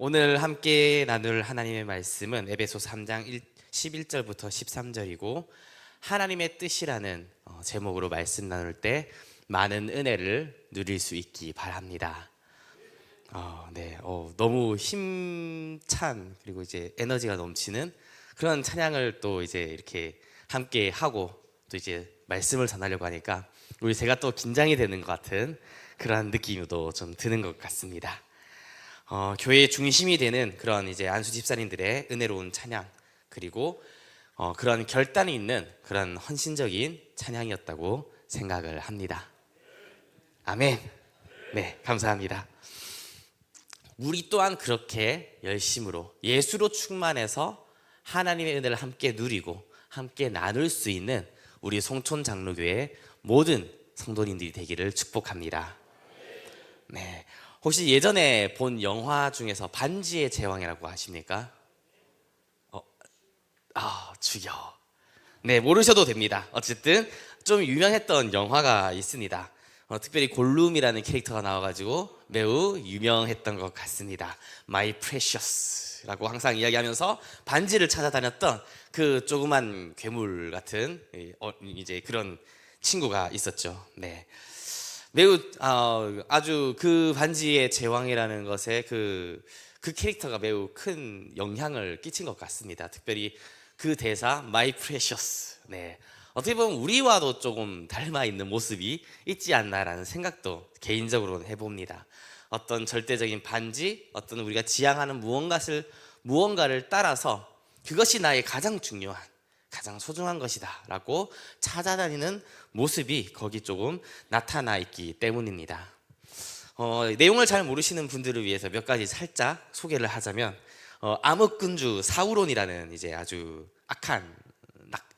오늘 함께 나눌 하나님의 말씀은 에베소서 3장 11절부터 13절이고 하나님의 뜻이라는 제목으로 말씀 나눌 때 많은 은혜를 누릴 수 있기 바랍니다. 너무 힘찬 그리고 이제 에너지가 넘치는 그런 찬양을 또 이제 이렇게 함께 하고 또 이제 말씀을 전하려고 하니까 제가 또 긴장이 되는 것 같은 그런 느낌도 좀 드는 것 같습니다. 교회의 중심이 되는 그런 이제 안수 집사님들의 은혜로운 찬양 그리고 그런 결단이 있는 그런 헌신적인 찬양이었다고 생각을 합니다. 아멘. 네, 감사합니다. 우리 또한 그렇게 열심으로 예수로 충만해서 하나님의 은혜를 함께 누리고 함께 나눌 수 있는 우리 송촌 장로교회 모든 성도님들이 되기를 축복합니다. 네. 혹시 예전에 본 영화 중에서 반지의 제왕이라고 아십니까? 죽여. 네, 모르셔도 됩니다. 어쨌든 좀 유명했던 영화가 있습니다. 특별히 골룸이라는 캐릭터가 나와가지고 매우 유명했던 것 같습니다. My Precious라고 항상 이야기하면서 반지를 찾아다녔던 그 조그만 괴물 같은 이제 그런 친구가 있었죠. 네. 매우 아주 그 반지의 제왕이라는 것에 그 캐릭터가 매우 큰 영향을 끼친 것 같습니다. 특별히 그 대사 My Precious. 네. 어떻게 보면 우리와도 조금 닮아 있는 모습이 있지 않나라는 생각도 개인적으로는 해봅니다. 어떤 절대적인 반지, 어떤 우리가 지향하는 무언가를 따라서 그것이 나의 가장 중요한 가장 소중한 것이다 라고 찾아다니는 모습이 거기 조금 나타나 있기 때문입니다. 내용을 잘 모르시는 분들을 위해서 몇 가지 살짝 소개를 하자면 암흑군주 사우론이라는 이제 아주 악한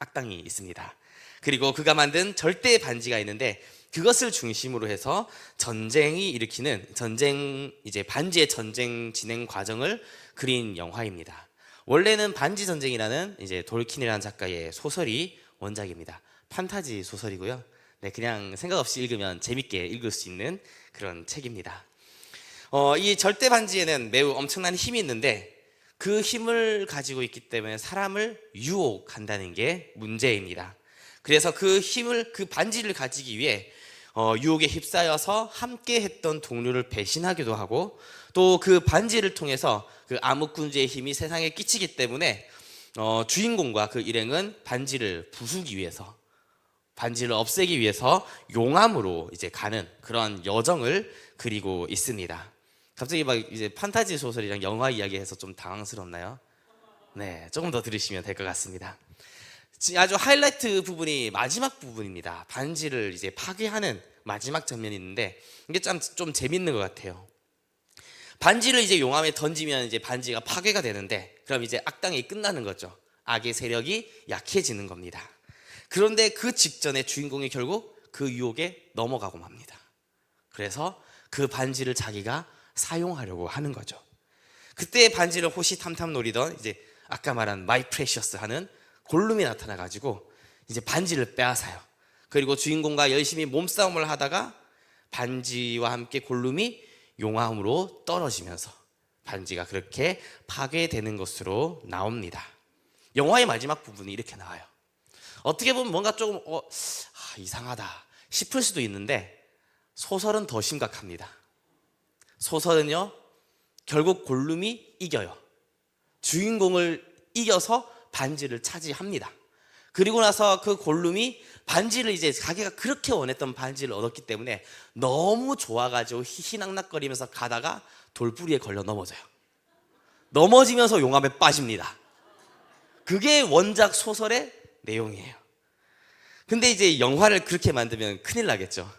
악당이 있습니다. 그리고 그가 만든 절대 반지가 있는데 그것을 중심으로 해서 전쟁이 일으키는 이제 반지의 전쟁 진행 과정을 그린 영화입니다. 원래는 반지 전쟁이라는 이제 돌킨이라는 작가의 소설이 원작입니다. 판타지 소설이고요. 네, 그냥 생각 없이 읽으면 재밌게 읽을 수 있는 그런 책입니다. 이 절대 반지에는 매우 엄청난 힘이 있는데 그 힘을 가지고 있기 때문에 사람을 유혹한다는 게 문제입니다. 그래서 그 반지를 가지기 위해 유혹에 휩싸여서 함께 했던 동료를 배신하기도 하고 또 그 반지를 통해서 그 암흑군주의 힘이 세상에 끼치기 때문에 주인공과 그 일행은 반지를 부수기 위해서 반지를 없애기 위해서 용암으로 이제 가는 그런 여정을 그리고 있습니다. 갑자기 막 이제 판타지 소설이랑 영화 이야기해서 좀 당황스럽나요? 네, 조금 더 들으시면 될 것 같습니다. 아주 하이라이트 부분이 마지막 부분입니다. 반지를 이제 파괴하는 마지막 장면이 있는데 이게 좀 재밌는 것 같아요. 반지를 이제 용암에 던지면 이제 반지가 파괴가 되는데 그럼 이제 악당이 끝나는 거죠. 악의 세력이 약해지는 겁니다. 그런데 그 직전에 주인공이 결국 그 유혹에 넘어가고 맙니다. 그래서 그 반지를 자기가 사용하려고 하는 거죠. 그때 반지를 호시탐탐 노리던 이제 아까 말한 My Precious 하는 골룸이 나타나가지고 이제 반지를 빼앗아요. 그리고 주인공과 열심히 몸싸움을 하다가 반지와 함께 골룸이 용암으로 떨어지면서 반지가 그렇게 파괴되는 것으로 나옵니다. 영화의 마지막 부분이 이렇게 나와요. 어떻게 보면 뭔가 조금 이상하다 싶을 수도 있는데 소설은 더 심각합니다. 소설은요 결국 골룸이 이겨요. 주인공을 이겨서 반지를 차지합니다. 그리고 나서 그 골룸이 반지를 이제 자기가 그렇게 원했던 반지를 얻었기 때문에 너무 좋아가지고 희희낙낙거리면서 가다가 돌부리에 걸려 넘어져요. 넘어지면서 용암에 빠집니다. 그게 원작 소설의 내용이에요. 근데 이제 영화를 그렇게 만들면 큰일 나겠죠.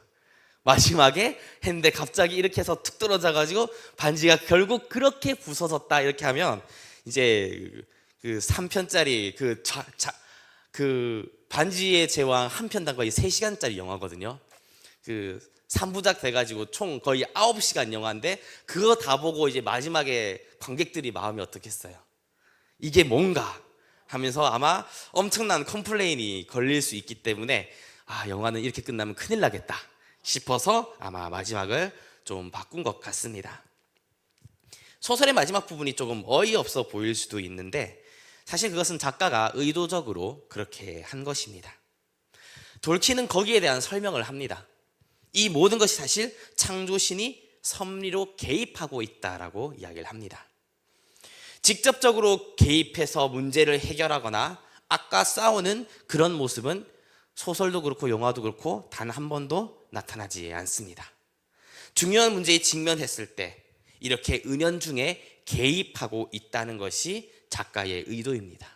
마지막에 했는데 갑자기 이렇게 해서 툭 떨어져가지고 반지가 결국 그렇게 부서졌다 이렇게 하면 이제 그 3편짜리 그 반지의 제왕 한 편당 거의 3시간짜리 영화거든요. 그 3부작 돼가지고 총 거의 9시간 영화인데 그거 다 보고 이제 마지막에 관객들이 마음이 어떻겠어요? 이게 뭔가 하면서 아마 엄청난 컴플레인이 걸릴 수 있기 때문에 영화는 이렇게 끝나면 큰일 나겠다 싶어서 아마 마지막을 좀 바꾼 것 같습니다. 소설의 마지막 부분이 조금 어이없어 보일 수도 있는데 사실 그것은 작가가 의도적으로 그렇게 한 것입니다. 돌킨은 거기에 대한 설명을 합니다. 이 모든 것이 사실 창조신이 섭리로 개입하고 있다라고 이야기를 합니다. 직접적으로 개입해서 문제를 해결하거나 아까 싸우는 그런 모습은 소설도 그렇고 영화도 그렇고 단 한 번도 나타나지 않습니다. 중요한 문제에 직면했을 때 이렇게 은연중에 개입하고 있다는 것이 작가의 의도입니다.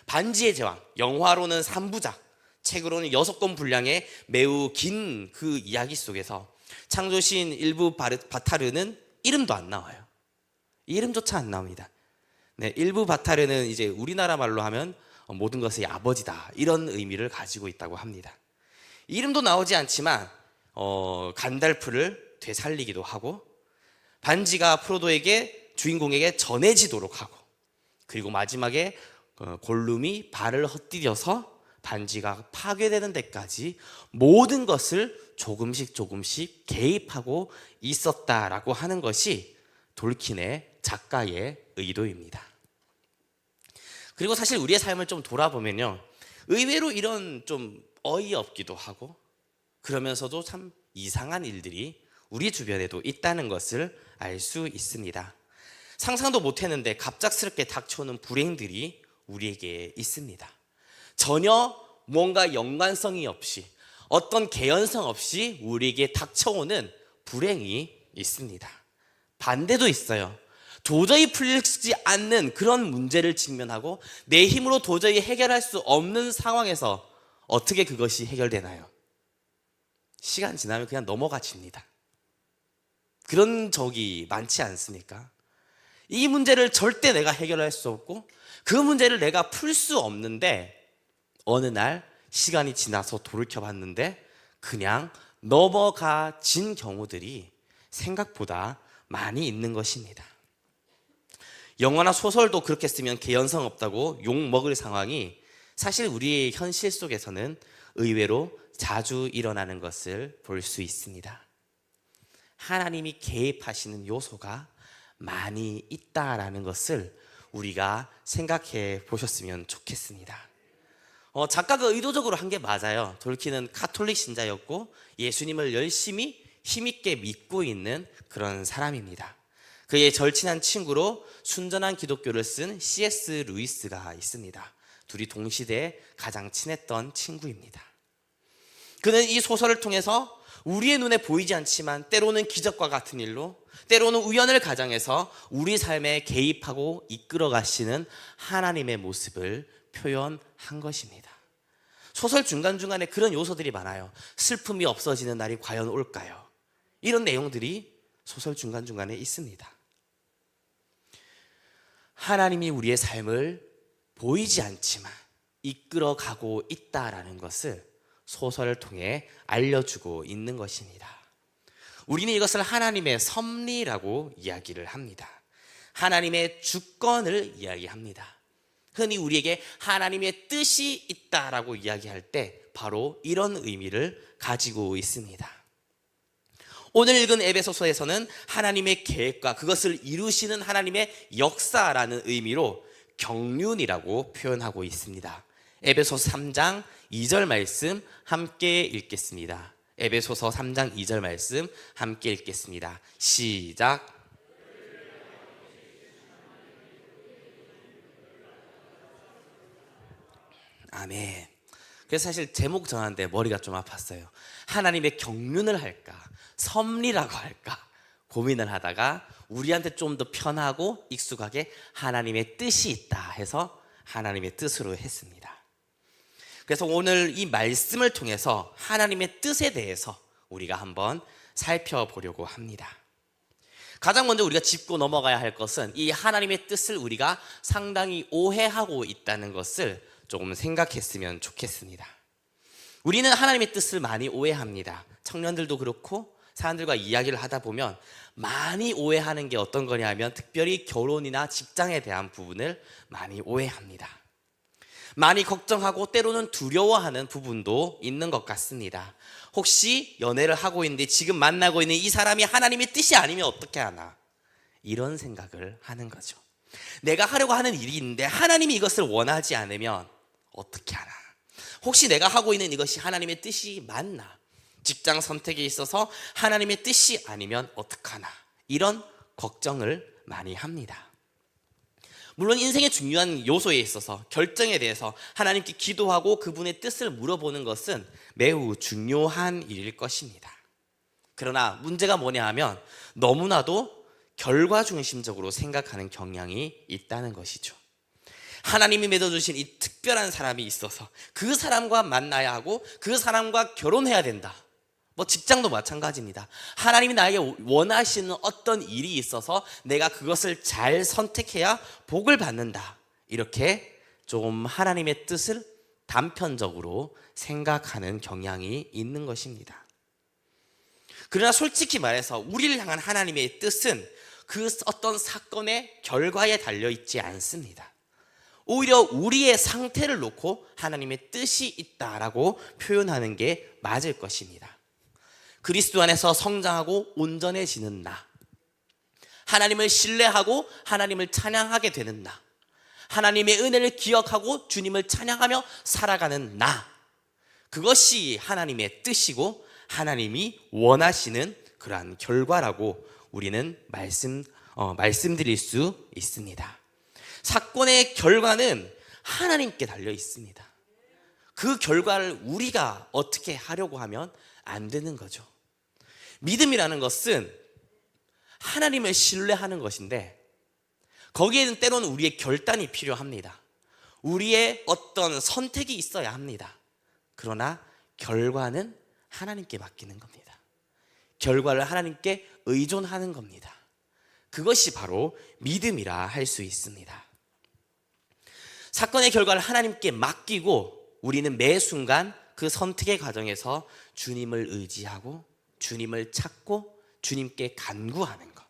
반지의 제왕, 영화로는 3부작, 책으로는 6권 분량의 매우 긴 그 이야기 속에서 창조신 일부 바타르는 이름도 안 나와요. 이름조차 안 나옵니다. 네, 일부 바타르는 이제 우리나라 말로 하면 모든 것의 아버지다, 이런 의미를 가지고 있다고 합니다. 이름도 나오지 않지만 간달프를 되살리기도 하고 반지가 프로도에게, 주인공에게 전해지도록 하고, 그리고 마지막에 골룸이 발을 헛디뎌서 반지가 파괴되는 데까지 모든 것을 조금씩 개입하고 있었다라고 하는 것이 돌킨의 작가의 의도입니다. 그리고 사실 우리의 삶을 좀 돌아보면요, 의외로 이런 좀 어이없기도 하고 그러면서도 참 이상한 일들이 우리 주변에도 있다는 것을 알 수 있습니다. 상상도 못했는데 갑작스럽게 닥쳐오는 불행들이 우리에게 있습니다. 전혀 뭔가 연관성이 없이, 어떤 개연성 없이 우리에게 닥쳐오는 불행이 있습니다. 반대도 있어요. 도저히 풀리지 않는 그런 문제를 직면하고 내 힘으로 도저히 해결할 수 없는 상황에서 어떻게 그것이 해결되나요? 시간 지나면 그냥 넘어가집니다. 그런 적이 많지 않습니까? 이 문제를 절대 내가 해결할 수 없고 그 문제를 내가 풀 수 없는데 어느 날 시간이 지나서 돌이켜봤는데 그냥 넘어가진 경우들이 생각보다 많이 있는 것입니다. 영화나 소설도 그렇게 쓰면 개연성 없다고 욕먹을 상황이 사실 우리의 현실 속에서는 의외로 자주 일어나는 것을 볼 수 있습니다. 하나님이 개입하시는 요소가 많이 있다라는 것을 우리가 생각해 보셨으면 좋겠습니다. 작가가 의도적으로 한 게 맞아요. 돌킨은 가톨릭 신자였고 예수님을 열심히 힘있게 믿고 있는 그런 사람입니다. 그의 절친한 친구로 순전한 기독교를 쓴 C.S. 루이스가 있습니다. 둘이 동시대에 가장 친했던 친구입니다. 그는 이 소설을 통해서 우리의 눈에 보이지 않지만 때로는 기적과 같은 일로, 때로는 우연을 가장해서 우리 삶에 개입하고 이끌어 가시는 하나님의 모습을 표현한 것입니다. 소설 중간중간에 그런 요소들이 많아요. 슬픔이 없어지는 날이 과연 올까요? 이런 내용들이 소설 중간중간에 있습니다. 하나님이 우리의 삶을 보이지 않지만 이끌어 가고 있다라는 것을 소설을 통해 알려주고 있는 것입니다. 우리는 이것을 하나님의 섭리라고 이야기를 합니다. 하나님의 주권을 이야기합니다. 흔히 우리에게 하나님의 뜻이 있다라고 이야기할 때 바로 이런 의미를 가지고 있습니다. 오늘 읽은 에베소서에서는 하나님의 계획과 그것을 이루시는 하나님의 역사라는 의미로 경륜이라고 표현하고 있습니다. 에베소서 3장 2절 말씀 함께 읽겠습니다. 에베소서 3장 2절 말씀 함께 읽겠습니다. 시작. 아멘. 그래서 사실 제목 정하는데 머리가 좀 아팠어요. 하나님의 경륜을 할까, 섭리라고 할까 고민을 하다가 우리한테 좀 더 편하고 익숙하게 하나님의 뜻이 있다 해서 하나님의 뜻으로 했습니다. 그래서 오늘 이 말씀을 통해서 하나님의 뜻에 대해서 우리가 한번 살펴보려고 합니다. 가장 먼저 우리가 짚고 넘어가야 할 것은 이 하나님의 뜻을 우리가 상당히 오해하고 있다는 것을 조금 생각했으면 좋겠습니다. 우리는 하나님의 뜻을 많이 오해합니다. 청년들도 그렇고 사람들과 이야기를 하다 보면 많이 오해하는 게 어떤 거냐 하면 특별히 결혼이나 직장에 대한 부분을 많이 오해합니다. 많이 걱정하고 때로는 두려워하는 부분도 있는 것 같습니다. 혹시 연애를 하고 있는데 지금 만나고 있는 이 사람이 하나님의 뜻이 아니면 어떻게 하나, 이런 생각을 하는 거죠. 내가 하려고 하는 일이 있는데 하나님이 이것을 원하지 않으면 어떻게 하나? 혹시 내가 하고 있는 이것이 하나님의 뜻이 맞나? 직장 선택에 있어서 하나님의 뜻이 아니면 어떡하나? 이런 걱정을 많이 합니다. 물론 인생의 중요한 요소에 있어서 결정에 대해서 하나님께 기도하고 그분의 뜻을 물어보는 것은 매우 중요한 일일 것입니다. 그러나 문제가 뭐냐 하면 너무나도 결과 중심적으로 생각하는 경향이 있다는 것이죠. 하나님이 맺어주신 이 특별한 사람이 있어서 그 사람과 만나야 하고 그 사람과 결혼해야 된다. 직장도 마찬가지입니다. 하나님이 나에게 원하시는 어떤 일이 있어서 내가 그것을 잘 선택해야 복을 받는다. 이렇게 좀 하나님의 뜻을 단편적으로 생각하는 경향이 있는 것입니다. 그러나 솔직히 말해서 우리를 향한 하나님의 뜻은 그 어떤 사건의 결과에 달려있지 않습니다. 오히려 우리의 상태를 놓고 하나님의 뜻이 있다라고 표현하는 게 맞을 것입니다. 그리스도 안에서 성장하고 온전해지는 나, 하나님을 신뢰하고 하나님을 찬양하게 되는 나, 하나님의 은혜를 기억하고 주님을 찬양하며 살아가는 나, 그것이 하나님의 뜻이고 하나님이 원하시는 그러한 결과라고 우리는 말씀드릴 수 있습니다. 사건의 결과는 하나님께 달려 있습니다. 그 결과를 우리가 어떻게 하려고 하면 안 되는 거죠. 믿음이라는 것은 하나님을 신뢰하는 것인데 거기에는 때로는 우리의 결단이 필요합니다. 우리의 어떤 선택이 있어야 합니다. 그러나 결과는 하나님께 맡기는 겁니다. 결과를 하나님께 의존하는 겁니다. 그것이 바로 믿음이라 할 수 있습니다. 사건의 결과를 하나님께 맡기고 우리는 매 순간 그 선택의 과정에서 주님을 의지하고 주님을 찾고 주님께 간구하는 것,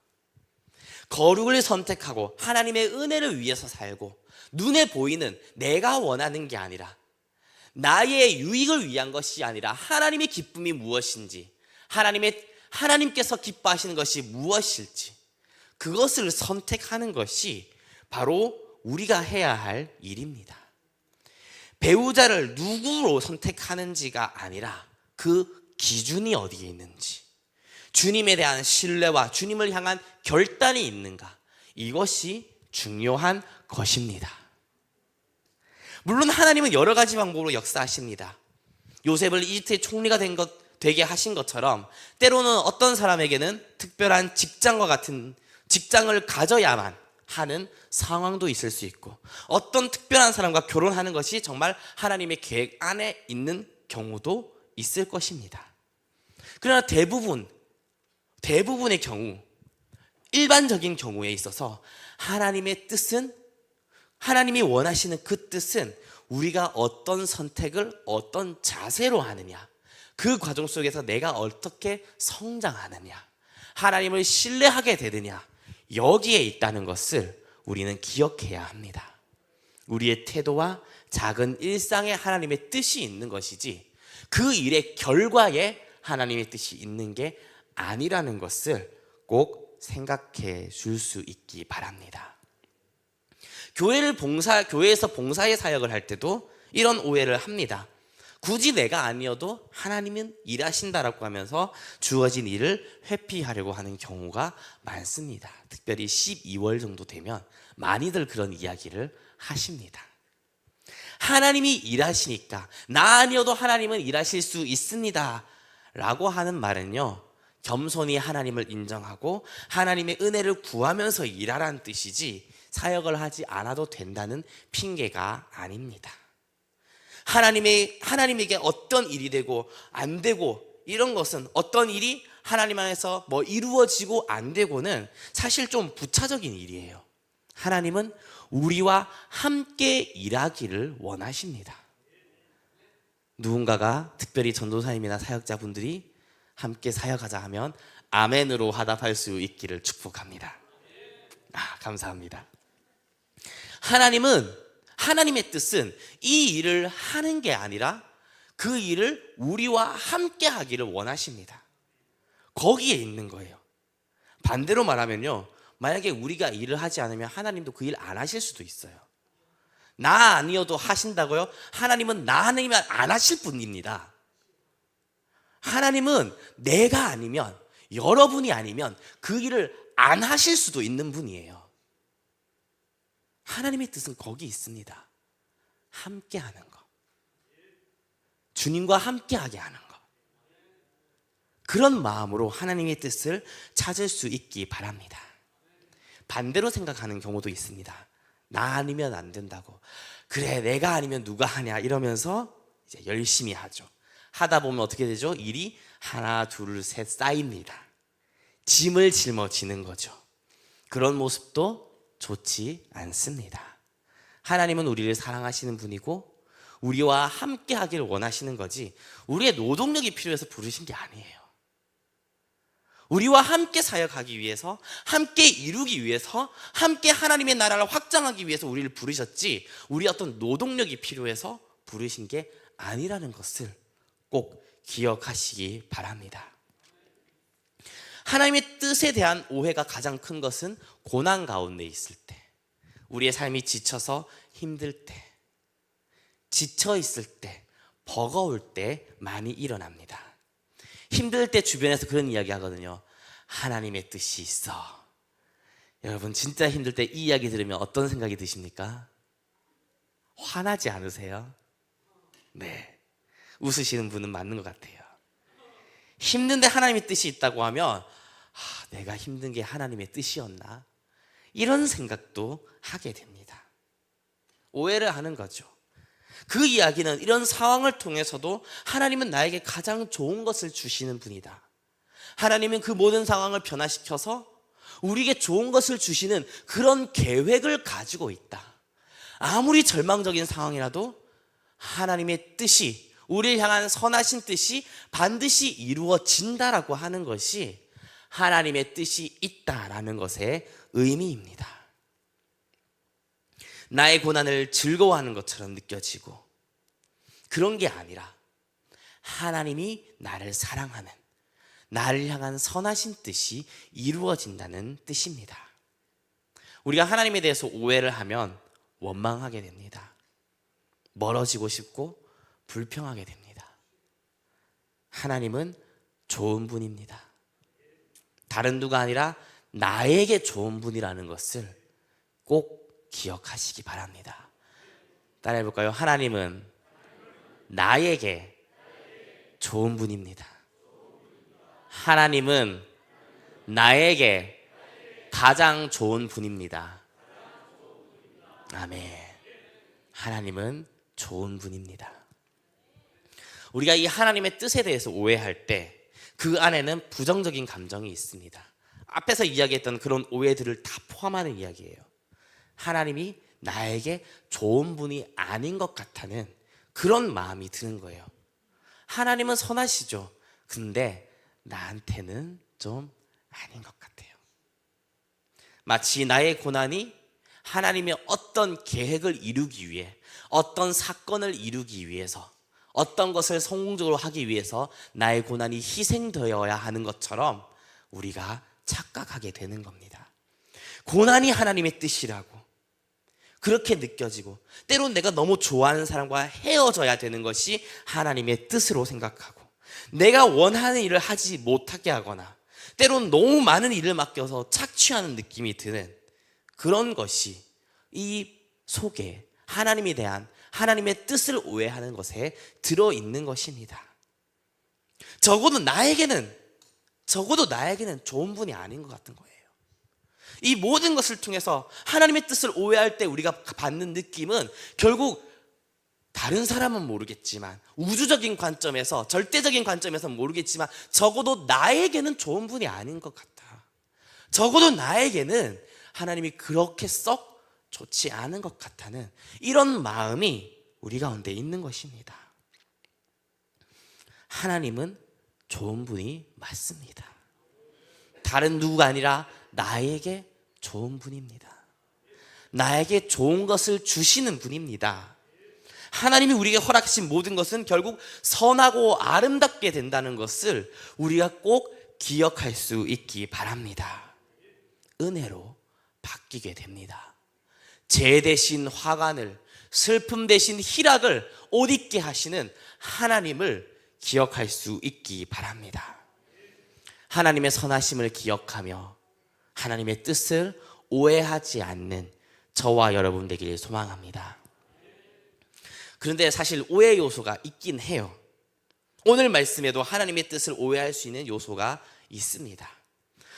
거룩을 선택하고 하나님의 은혜를 위해서 살고 눈에 보이는 내가 원하는 게 아니라 나의 유익을 위한 것이 아니라 하나님의 기쁨이 무엇인지, 하나님께서 기뻐하시는 것이 무엇일지 그것을 선택하는 것이 바로 우리가 해야 할 일입니다. 배우자를 누구로 선택하는지가 아니라 그 기준이 어디에 있는지, 주님에 대한 신뢰와 주님을 향한 결단이 있는가, 이것이 중요한 것입니다. 물론 하나님은 여러 가지 방법으로 역사하십니다. 요셉을 이집트의 총리가 되게 하신 것처럼 때로는 어떤 사람에게는 특별한 직장과 같은 직장을 가져야만 하는 상황도 있을 수 있고, 어떤 특별한 사람과 결혼하는 것이 정말 하나님의 계획 안에 있는 경우도 있을 것입니다. 그러나 대부분의 경우, 일반적인 경우에 있어서 하나님의 뜻은, 하나님이 원하시는 그 뜻은 우리가 어떤 선택을 어떤 자세로 하느냐, 그 과정 속에서 내가 어떻게 성장하느냐, 하나님을 신뢰하게 되느냐, 여기에 있다는 것을 우리는 기억해야 합니다. 우리의 태도와 작은 일상에 하나님의 뜻이 있는 것이지 그 일의 결과에 하나님의 뜻이 있는 게 아니라는 것을 꼭 생각해 줄 수 있기 바랍니다. 교회에서 봉사의 사역을 할 때도 이런 오해를 합니다. 굳이 내가 아니어도 하나님은 일하신다라고 하면서 주어진 일을 회피하려고 하는 경우가 많습니다. 특별히 12월 정도 되면 많이들 그런 이야기를 하십니다. 하나님이 일하시니까 나 아니어도 하나님은 일하실 수 있습니다 라고 하는 말은요, 겸손히 하나님을 인정하고 하나님의 은혜를 구하면서 일하라는 뜻이지 사역을 하지 않아도 된다는 핑계가 아닙니다. 하나님에게 어떤 일이 되고 안 되고 이런 것은, 어떤 일이 하나님 안에서 이루어지고 안 되고는 사실 좀 부차적인 일이에요. 하나님은 우리와 함께 일하기를 원하십니다. 누군가가 특별히 전도사님이나 사역자분들이 함께 사역하자 하면 아멘으로 화답할 수 있기를 축복합니다. 감사합니다. 하나님의 뜻은 이 일을 하는 게 아니라 그 일을 우리와 함께 하기를 원하십니다. 거기에 있는 거예요. 반대로 말하면요, 만약에 우리가 일을 하지 않으면 하나님도 그 일 안 하실 수도 있어요. 나 아니어도 하신다고요? 하나님은 나 아니면 안 하실 분입니다. 하나님은 내가 아니면, 여러분이 아니면 그 일을 안 하실 수도 있는 분이에요. 하나님의 뜻은 거기 있습니다. 함께 하는 거. 주님과 함께 하게 하는 거. 그런 마음으로 하나님의 뜻을 찾을 수 있기 바랍니다. 반대로 생각하는 경우도 있습니다. 나 아니면 안 된다고. 그래, 내가 아니면 누가 하냐 이러면서 이제 열심히 하죠. 하다 보면 어떻게 되죠? 일이 하나, 둘, 셋 쌓입니다. 짐을 짊어지는 거죠. 그런 모습도 좋지 않습니다. 하나님은 우리를 사랑하시는 분이고 우리와 함께 하기를 원하시는 거지, 우리의 노동력이 필요해서 부르신 게 아니에요. 우리와 함께 사역하기 위해서, 함께 이루기 위해서, 함께 하나님의 나라를 확장하기 위해서 우리를 부르셨지, 우리 어떤 노동력이 필요해서 부르신 게 아니라는 것을 꼭 기억하시기 바랍니다. 하나님의 뜻에 대한 오해가 가장 큰 것은 고난 가운데 있을 때, 우리의 삶이 지쳐서 힘들 때, 지쳐 있을 때, 버거울 때 많이 일어납니다. 힘들 때 주변에서 그런 이야기 하거든요. 하나님의 뜻이 있어. 여러분, 진짜 힘들 때 이 이야기 들으면 어떤 생각이 드십니까? 화나지 않으세요? 네, 웃으시는 분은 맞는 것 같아요. 힘든데 하나님의 뜻이 있다고 하면 내가 힘든 게 하나님의 뜻이었나? 이런 생각도 하게 됩니다. 오해를 하는 거죠. 그 이야기는 이런 상황을 통해서도 하나님은 나에게 가장 좋은 것을 주시는 분이다. 하나님은 그 모든 상황을 변화시켜서 우리에게 좋은 것을 주시는 그런 계획을 가지고 있다. 아무리 절망적인 상황이라도 하나님의 뜻이, 우리를 향한 선하신 뜻이 반드시 이루어진다라고 하는 것이 하나님의 뜻이 있다라는 것의 의미입니다. 나의 고난을 즐거워하는 것처럼 느껴지고 그런 게 아니라 하나님이 나를 사랑하는, 나를 향한 선하신 뜻이 이루어진다는 뜻입니다. 우리가 하나님에 대해서 오해를 하면 원망하게 됩니다. 멀어지고 싶고 불평하게 됩니다. 하나님은 좋은 분입니다. 다른 누가 아니라 나에게 좋은 분이라는 것을 꼭 기억하시기 바랍니다. 따라해 볼까요? 하나님은 나에게 좋은 분입니다. 하나님은 나에게 가장 좋은 분입니다. 아멘. 하나님은 좋은 분입니다. 우리가 이 하나님의 뜻에 대해서 오해할 때 그 안에는 부정적인 감정이 있습니다. 앞에서 이야기했던 그런 오해들을 다 포함하는 이야기예요. 하나님이 나에게 좋은 분이 아닌 것 같다는 그런 마음이 드는 거예요. 하나님은 선하시죠. 근데 나한테는 좀 아닌 것 같아요. 마치 나의 고난이 하나님의 어떤 계획을 이루기 위해, 어떤 사건을 이루기 위해서, 어떤 것을 성공적으로 하기 위해서 나의 고난이 희생되어야 하는 것처럼 우리가 착각하게 되는 겁니다. 고난이 하나님의 뜻이라고 그렇게 느껴지고, 때론 내가 너무 좋아하는 사람과 헤어져야 되는 것이 하나님의 뜻으로 생각하고, 내가 원하는 일을 하지 못하게 하거나 때론 너무 많은 일을 맡겨서 착취하는 느낌이 드는 그런 것이 이 속에 하나님에 대한 하나님의 뜻을 오해하는 것에 들어있는 것입니다. 적어도 나에게는 좋은 분이 아닌 것 같은 거예요. 이 모든 것을 통해서 하나님의 뜻을 오해할 때 우리가 받는 느낌은 결국 다른 사람은 모르겠지만, 우주적인 관점에서, 절대적인 관점에서 모르겠지만 적어도 나에게는 좋은 분이 아닌 것 같아. 적어도 나에게는 하나님이 그렇게 썩 좋지 않은 것 같다는 이런 마음이 우리 가운데 있는 것입니다. 하나님은 좋은 분이 맞습니다. 다른 누구가 아니라 나에게 좋은 분입니다. 나에게 좋은 것을 주시는 분입니다. 하나님이 우리에게 허락하신 모든 것은 결국 선하고 아름답게 된다는 것을 우리가 꼭 기억할 수 있기 바랍니다. 은혜로 바뀌게 됩니다. 재 대신 화관을, 슬픔 대신 희락을 옷 입게 하시는 하나님을 기억할 수 있기 바랍니다. 하나님의 선하심을 기억하며 하나님의 뜻을 오해하지 않는 저와 여러분 되기를 소망합니다. 그런데 사실 오해 요소가 있긴 해요. 오늘 말씀에도 하나님의 뜻을 오해할 수 있는 요소가 있습니다.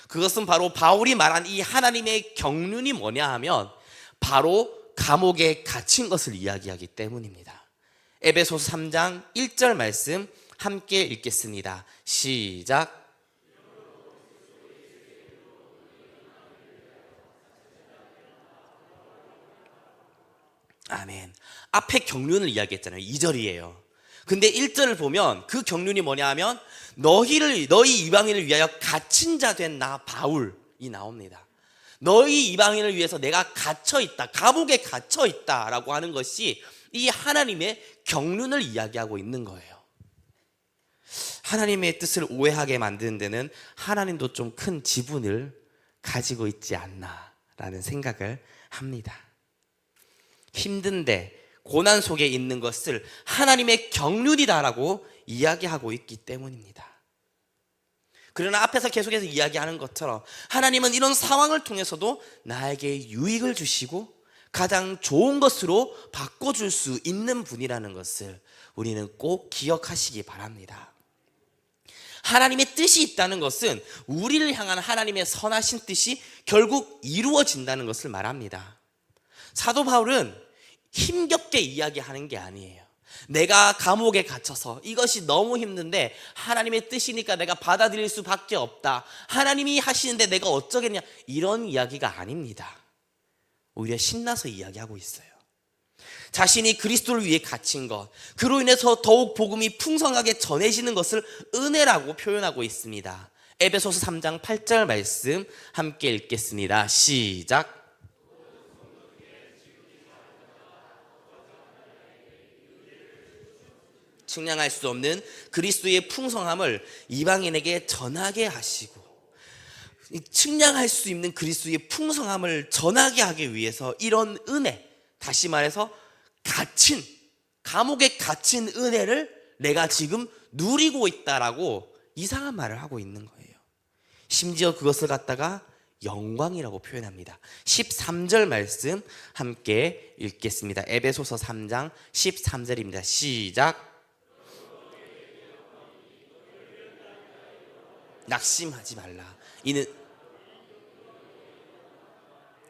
그것은 바로 바울이 말한 이 하나님의 경륜이 뭐냐 하면 바로 감옥에 갇힌 것을 이야기하기 때문입니다. 에베소서 3장 1절 말씀 함께 읽겠습니다. 시작. 아멘. 앞에 경륜을 이야기했잖아요. 2절이에요. 근데 1절을 보면 그 경륜이 뭐냐 하면 너희 이방인을 위하여 갇힌 자 된 나 바울이 나옵니다. 너희 이방인을 위해서 내가 갇혀있다, 감옥에 갇혀있다라고 하는 것이 이 하나님의 경륜을 이야기하고 있는 거예요. 하나님의 뜻을 오해하게 만드는 데는 하나님도 좀 큰 지분을 가지고 있지 않나라는 생각을 합니다. 힘든데 고난 속에 있는 것을 하나님의 경륜이다라고 이야기하고 있기 때문입니다. 그러나 앞에서 계속해서 이야기하는 것처럼 하나님은 이런 상황을 통해서도 나에게 유익을 주시고 가장 좋은 것으로 바꿔줄 수 있는 분이라는 것을 우리는 꼭 기억하시기 바랍니다. 하나님의 뜻이 있다는 것은 우리를 향한 하나님의 선하신 뜻이 결국 이루어진다는 것을 말합니다. 사도 바울은 힘겹게 이야기하는 게 아니에요. 내가 감옥에 갇혀서 이것이 너무 힘든데 하나님의 뜻이니까 내가 받아들일 수밖에 없다, 하나님이 하시는데 내가 어쩌겠냐, 이런 이야기가 아닙니다. 오히려 신나서 이야기하고 있어요. 자신이 그리스도를 위해 갇힌 것, 그로 인해서 더욱 복음이 풍성하게 전해지는 것을 은혜라고 표현하고 있습니다. 에베소서 3장 8절 말씀 함께 읽겠습니다. 시작. 측량할 수 없는 그리스도의 풍성함을 이방인에게 전하게 하시고, 측량할 수 있는 그리스도의 풍성함을 전하게 하기 위해서 이런 은혜, 다시 말해서 감옥에 갇힌 은혜를 내가 지금 누리고 있다라고 이상한 말을 하고 있는 거예요. 심지어 그것을 갖다가 영광이라고 표현합니다. 13절 말씀 함께 읽겠습니다. 에베소서 3장 13절입니다. 시작. 낙심하지 말라. 이는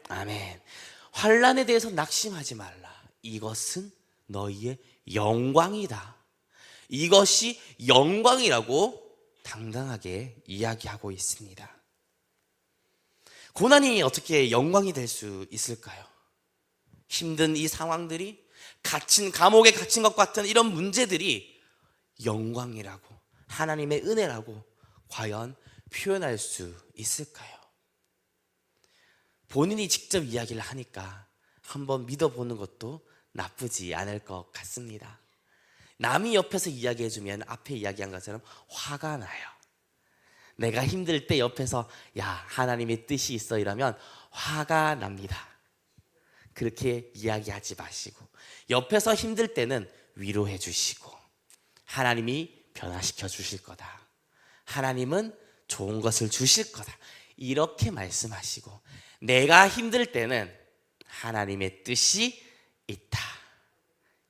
아멘. 환난에 대해서 낙심하지 말라. 이것은 너희의 영광이다. 이것이 영광이라고 당당하게 이야기하고 있습니다. 고난이 어떻게 영광이 될 수 있을까요? 힘든 이 상황들이, 감옥에 갇힌 것 같은 이런 문제들이 영광이라고, 하나님의 은혜라고 과연 표현할 수 있을까요? 본인이 직접 이야기를 하니까 한번 믿어보는 것도 나쁘지 않을 것 같습니다. 남이 옆에서 이야기해주면 앞에 이야기한 것처럼 화가 나요. 내가 힘들 때 옆에서 야, 하나님의 뜻이 있어 이러면 화가 납니다. 그렇게 이야기하지 마시고 옆에서 힘들 때는 위로해 주시고 하나님이 변화시켜 주실 거다, 하나님은 좋은 것을 주실 거다, 이렇게 말씀하시고 내가 힘들 때는 하나님의 뜻이 있다,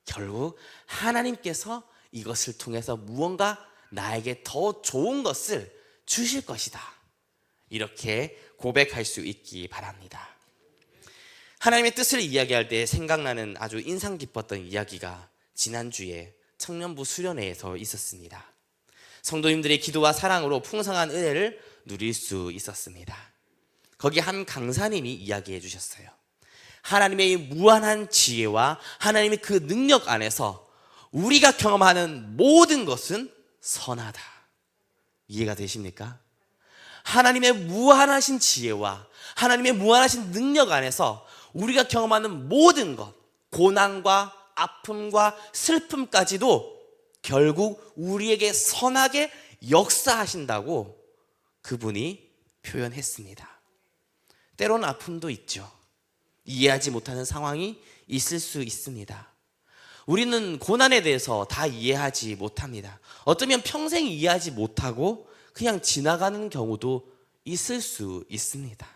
결국 하나님께서 이것을 통해서 무언가 나에게 더 좋은 것을 주실 것이다, 이렇게 고백할 수 있기 바랍니다. 하나님의 뜻을 이야기할 때 생각나는 아주 인상 깊었던 이야기가 지난주에 청년부 수련회에서 있었습니다. 성도님들의 기도와 사랑으로 풍성한 은혜를 누릴 수 있었습니다. 거기 한 강사님이 이야기해 주셨어요. 하나님의 무한한 지혜와 하나님의 그 능력 안에서 우리가 경험하는 모든 것은 선하다. 이해가 되십니까? 하나님의 무한하신 지혜와 하나님의 무한하신 능력 안에서 우리가 경험하는 모든 것, 고난과 아픔과 슬픔까지도 결국 우리에게 선하게 역사하신다고 그분이 표현했습니다. 때로는 아픔도 있죠. 이해하지 못하는 상황이 있을 수 있습니다. 우리는 고난에 대해서 다 이해하지 못합니다. 어쩌면 평생 이해하지 못하고 그냥 지나가는 경우도 있을 수 있습니다.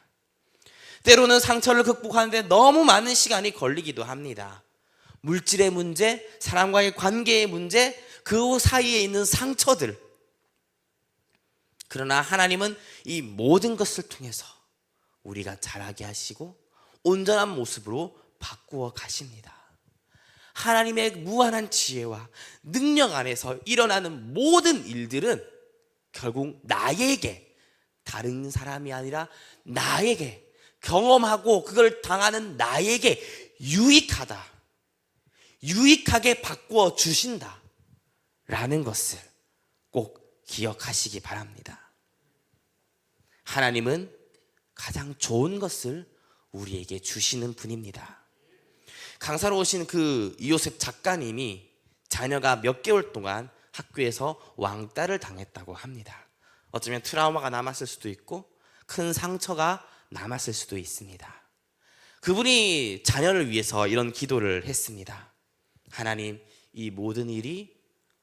때로는 상처를 극복하는데 너무 많은 시간이 걸리기도 합니다. 물질의 문제, 사람과의 관계의 문제, 그 사이에 있는 상처들. 그러나 하나님은 이 모든 것을 통해서 우리가 자라게 하시고 온전한 모습으로 바꾸어 가십니다. 하나님의 무한한 지혜와 능력 안에서 일어나는 모든 일들은 결국 나에게, 다른 사람이 아니라 나에게, 경험하고 그걸 당하는 나에게 유익하게 바꾸어 주신다 라는 것을 꼭 기억하시기 바랍니다. 하나님은 가장 좋은 것을 우리에게 주시는 분입니다. 강사로 오신 그 이요셉 작가님이 자녀가 몇 개월 동안 학교에서 왕따를 당했다고 합니다. 어쩌면 트라우마가 남았을 수도 있고 큰 상처가 남았을 수도 있습니다. 그분이 자녀를 위해서 이런 기도를 했습니다. 하나님, 이 모든 일이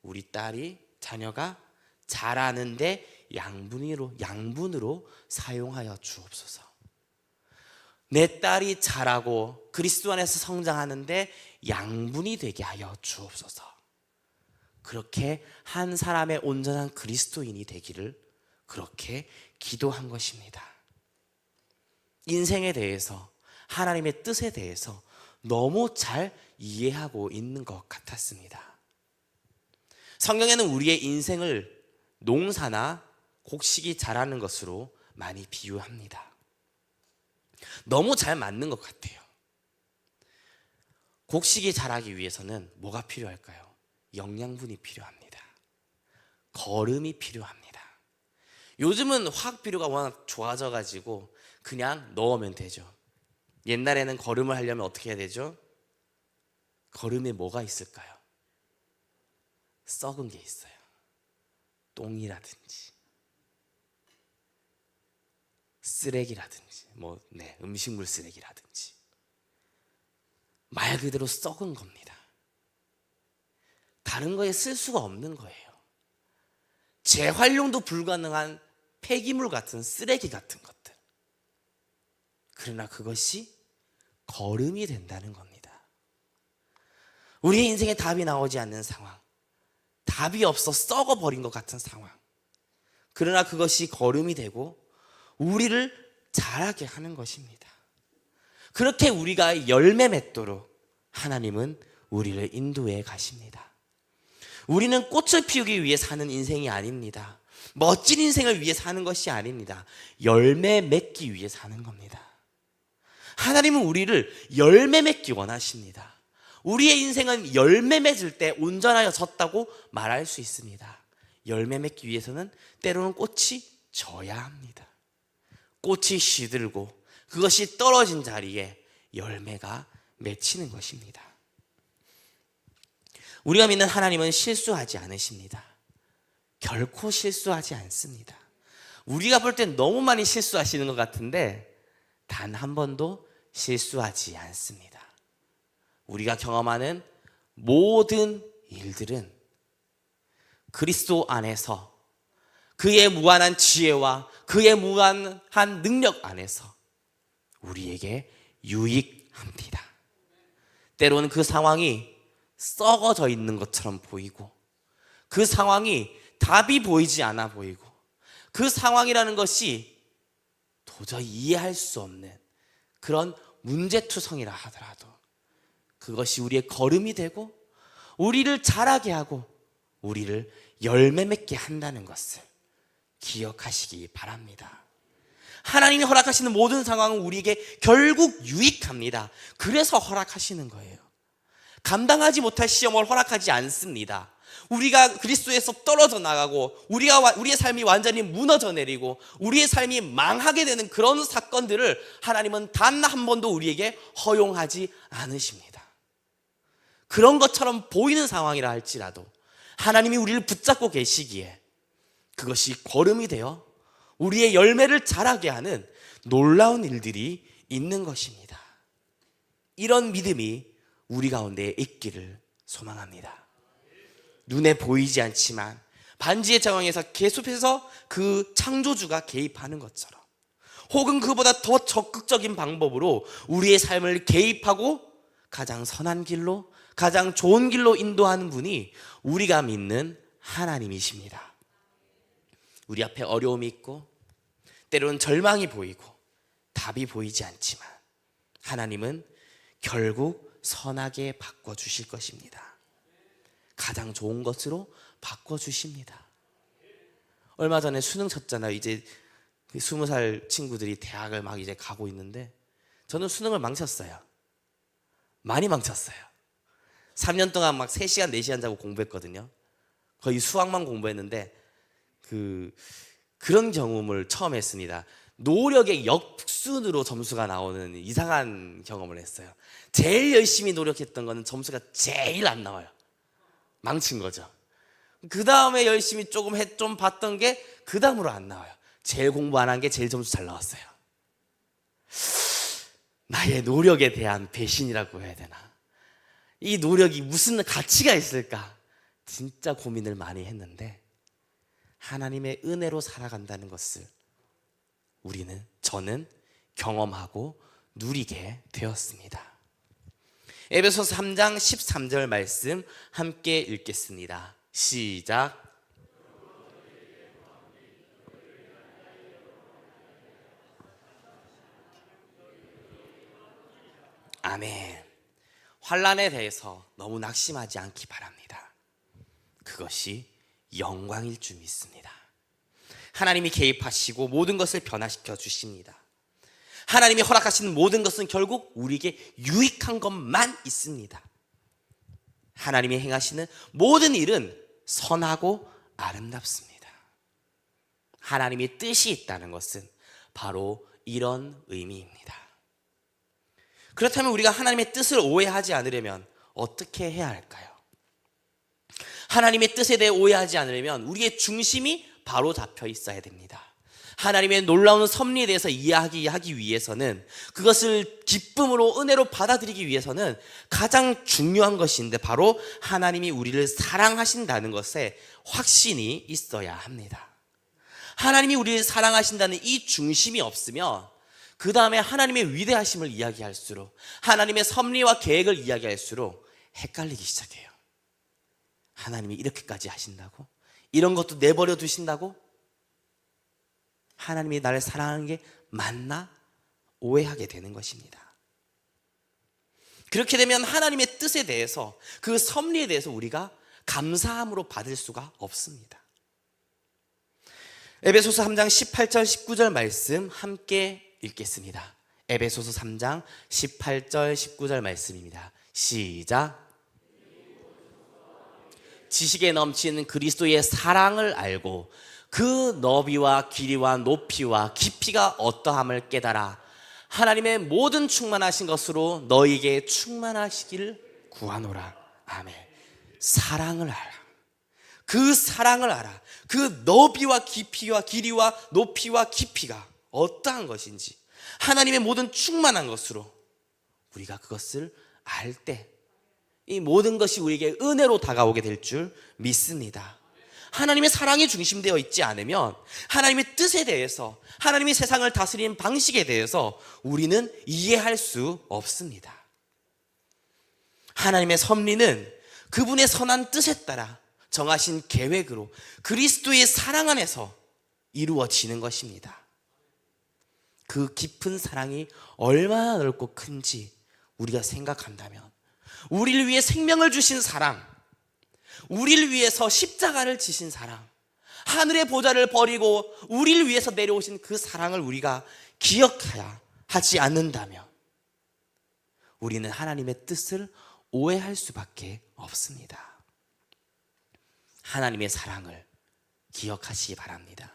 우리 딸이, 자녀가 자라는데 양분으로 사용하여 주옵소서. 내 딸이 자라고 그리스도 안에서 성장하는데 양분이 되게 하여 주옵소서. 그렇게 한 사람의 온전한 그리스도인이 되기를 그렇게 기도한 것입니다. 인생에 대해서, 하나님의 뜻에 대해서 너무 잘 이해하고 있는 것 같았습니다. 성경에는 우리의 인생을 농사나 곡식이 자라는 것으로 많이 비유합니다. 너무 잘 맞는 것 같아요. 곡식이 자라기 위해서는 뭐가 필요할까요? 영양분이 필요합니다. 거름이 필요합니다. 요즘은 화학 비료가 워낙 좋아져가지고 그냥 넣으면 되죠. 옛날에는 거름을 하려면 어떻게 해야 되죠? 거름에 뭐가 있을까요? 썩은 게 있어요. 똥이라든지 쓰레기라든지 음식물 쓰레기라든지 말 그대로 썩은 겁니다. 다른 거에 쓸 수가 없는 거예요. 재활용도 불가능한 폐기물 같은 쓰레기 같은 것들. 그러나 그것이 거름이 된다는 겁니다. 우리의 인생에 답이 나오지 않는 상황, 답이 없어 썩어버린 것 같은 상황. 그러나 그것이 거름이 되고 우리를 자라게 하는 것입니다. 그렇게 우리가 열매 맺도록 하나님은 우리를 인도해 가십니다. 우리는 꽃을 피우기 위해 사는 인생이 아닙니다. 멋진 인생을 위해 사는 것이 아닙니다. 열매 맺기 위해 사는 겁니다. 하나님은 우리를 열매 맺기 원하십니다. 우리의 인생은 열매 맺을 때 온전하여졌다고 말할 수 있습니다. 열매 맺기 위해서는 때로는 꽃이 져야 합니다. 꽃이 시들고 그것이 떨어진 자리에 열매가 맺히는 것입니다. 우리가 믿는 하나님은 실수하지 않으십니다. 결코 실수하지 않습니다. 우리가 볼 땐 너무 많이 실수하시는 것 같은데 단 한 번도 실수하지 않습니다. 우리가 경험하는 모든 일들은 그리스도 안에서 그의 무한한 지혜와 그의 무한한 능력 안에서 우리에게 유익합니다. 때로는 그 상황이 썩어져 있는 것처럼 보이고 그 상황이 답이 보이지 않아 보이고 그 상황이라는 것이 도저히 이해할 수 없는 그런 문제투성이라 하더라도 그것이 우리의 걸음이 되고 우리를 자라게 하고 우리를 열매 맺게 한다는 것을 기억하시기 바랍니다. 하나님이 허락하시는 모든 상황은 우리에게 결국 유익합니다. 그래서 허락하시는 거예요. 감당하지 못할 시험을 허락하지 않습니다. 우리가 그리스도에서 떨어져 나가고 우리의 삶이 완전히 무너져 내리고 우리의 삶이 망하게 되는 그런 사건들을 하나님은 단 한 번도 우리에게 허용하지 않으십니다. 그런 것처럼 보이는 상황이라 할지라도 하나님이 우리를 붙잡고 계시기에 그것이 걸음이 되어 우리의 열매를 자라게 하는 놀라운 일들이 있는 것입니다. 이런 믿음이 우리 가운데 있기를 소망합니다. 눈에 보이지 않지만 반지의 제왕에서 계속해서 그 창조주가 개입하는 것처럼, 혹은 그보다 더 적극적인 방법으로 우리의 삶을 개입하고 가장 선한 길로, 가장 좋은 길로 인도하는 분이 우리가 믿는 하나님이십니다. 우리 앞에 어려움이 있고 때로는 절망이 보이고 답이 보이지 않지만 하나님은 결국 선하게 바꿔주실 것입니다. 가장 좋은 것으로 바꿔주십니다. 얼마 전에 수능 쳤잖아요. 이제 20살 친구들이 대학을 막 이제 가고 있는데, 저는 수능을 망쳤어요. 많이 망쳤어요. 3년 동안 막 3시간, 4시간 자고 공부했거든요. 거의 수학만 공부했는데 그런 경험을 처음 했습니다. 노력의 역순으로 점수가 나오는 이상한 경험을 했어요. 제일 열심히 노력했던 거는 점수가 제일 안 나와요. 망친 거죠. 그 다음에 열심히 좀 봤던 게 그 다음으로 안 나와요. 제일 공부 안 한 게 제일 점수 잘 나왔어요. 나의 노력에 대한 배신이라고 해야 되나? 이 노력이 무슨 가치가 있을까? 진짜 고민을 많이 했는데, 하나님의 은혜로 살아간다는 것을 저는 경험하고 누리게 되었습니다. 에베소서 3장 13절 말씀 함께 읽겠습니다. 시작. 아멘. 환난에 대해서 너무 낙심하지 않기 바랍니다. 그것이 영광일 줄 믿습니다. 하나님이 개입하시고 모든 것을 변화시켜 주십니다. 하나님이 허락하시는 모든 것은 결국 우리에게 유익한 것만 있습니다. 하나님이 행하시는 모든 일은 선하고 아름답습니다. 하나님의 뜻이 있다는 것은 바로 이런 의미입니다. 그렇다면 우리가 하나님의 뜻을 오해하지 않으려면 어떻게 해야 할까요? 하나님의 뜻에 대해 오해하지 않으려면 우리의 중심이 바로 잡혀 있어야 됩니다. 하나님의 놀라운 섭리에 대해서 이해하기 위해서는, 그것을 기쁨으로 은혜로 받아들이기 위해서는 가장 중요한 것인데 바로 하나님이 우리를 사랑하신다는 것에 확신이 있어야 합니다. 하나님이 우리를 사랑하신다는 이 중심이 없으면 그 다음에 하나님의 위대하심을 이야기할수록, 하나님의 섭리와 계획을 이야기할수록 헷갈리기 시작해요. 하나님이 이렇게까지 하신다고? 이런 것도 내버려 두신다고? 하나님이 나를 사랑하는 게 맞나? 오해하게 되는 것입니다. 그렇게 되면 하나님의 뜻에 대해서, 그 섭리에 대해서 우리가 감사함으로 받을 수가 없습니다. 에베소서 3장 18절 19절 말씀 함께 읽겠습니다. 에베소서 3장 18절 19절 말씀입니다. 시작. 지식에 넘치는 그리스도의 사랑을 알고 그 너비와 길이와 높이와 깊이가 어떠함을 깨달아 하나님의 모든 충만하신 것으로 너희에게 충만하시기를 구하노라. 아멘. 사랑을 알아. 그 사랑을 알아. 그 너비와 깊이와 길이와 높이와 깊이가 어떠한 것인지, 하나님의 모든 충만한 것으로 우리가 그것을 알 때 이 모든 것이 우리에게 은혜로 다가오게 될 줄 믿습니다. 하나님의 사랑이 중심되어 있지 않으면 하나님의 뜻에 대해서, 하나님이 세상을 다스리는 방식에 대해서 우리는 이해할 수 없습니다. 하나님의 섭리는 그분의 선한 뜻에 따라 정하신 계획으로 그리스도의 사랑 안에서 이루어지는 것입니다. 그 깊은 사랑이 얼마나 넓고 큰지 우리가 생각한다면, 우리를 위해 생명을 주신 사랑, 우리를 위해서 십자가를 지신 사랑, 하늘의 보좌를 버리고 우리를 위해서 내려오신 그 사랑을 우리가 기억해야 하지 않는다면 우리는 하나님의 뜻을 오해할 수밖에 없습니다. 하나님의 사랑을 기억하시기 바랍니다.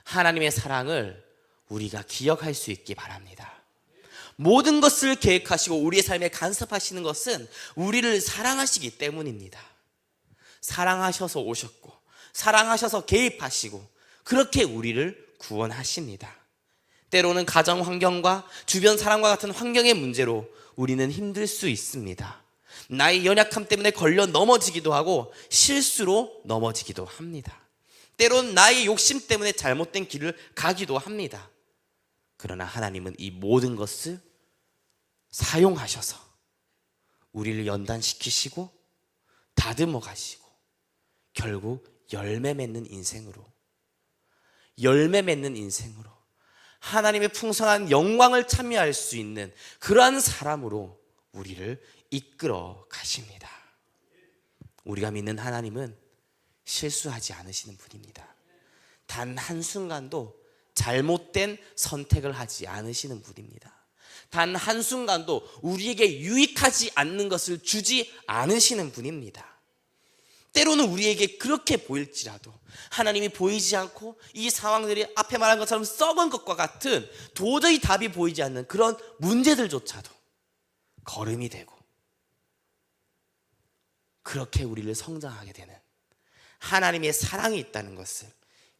하나님의 사랑을 우리가 기억할 수 있기 바랍니다. 모든 것을 계획하시고 우리의 삶에 간섭하시는 것은 우리를 사랑하시기 때문입니다. 사랑하셔서 오셨고, 사랑하셔서 개입하시고, 그렇게 우리를 구원하십니다. 때로는 가정 환경과 주변 사람과 같은 환경의 문제로 우리는 힘들 수 있습니다. 나의 연약함 때문에 걸려 넘어지기도 하고 실수로 넘어지기도 합니다. 때로는 나의 욕심 때문에 잘못된 길을 가기도 합니다. 그러나 하나님은 이 모든 것을 사용하셔서 우리를 연단시키시고 다듬어 가시고 결국 열매 맺는 인생으로 하나님의 풍성한 영광을 참여할 수 있는 그러한 사람으로 우리를 이끌어 가십니다. 우리가 믿는 하나님은 실수하지 않으시는 분입니다. 단 한순간도 잘못된 선택을 하지 않으시는 분입니다. 단 한순간도 우리에게 유익하지 않는 것을 주지 않으시는 분입니다. 때로는 우리에게 그렇게 보일지라도 하나님이 보이지 않고 이 상황들이 앞에 말한 것처럼 썩은 것과 같은 도저히 답이 보이지 않는 그런 문제들조차도 걸음이 되고 그렇게 우리를 성장하게 되는 하나님의 사랑이 있다는 것을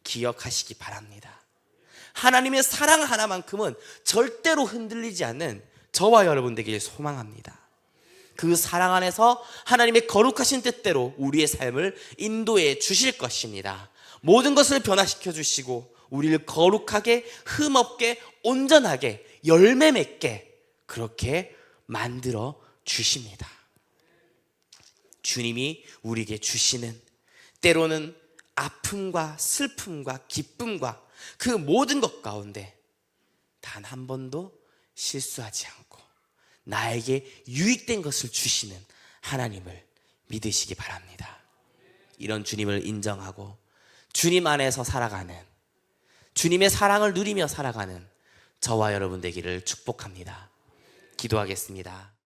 기억하시기 바랍니다. 하나님의 사랑 하나만큼은 절대로 흔들리지 않는 저와 여러분 되길 소망합니다. 그 사랑 안에서 하나님의 거룩하신 뜻대로 우리의 삶을 인도해 주실 것입니다. 모든 것을 변화시켜 주시고 우리를 거룩하게, 흠없게, 온전하게, 열매 맺게 그렇게 만들어 주십니다. 주님이 우리에게 주시는 때로는 아픔과 슬픔과 기쁨과 그 모든 것 가운데 단 한 번도 실수하지 않고 나에게 유익된 것을 주시는 하나님을 믿으시기 바랍니다. 이런 주님을 인정하고 주님 안에서 살아가는, 주님의 사랑을 누리며 살아가는 저와 여러분 되기를 축복합니다. 기도하겠습니다.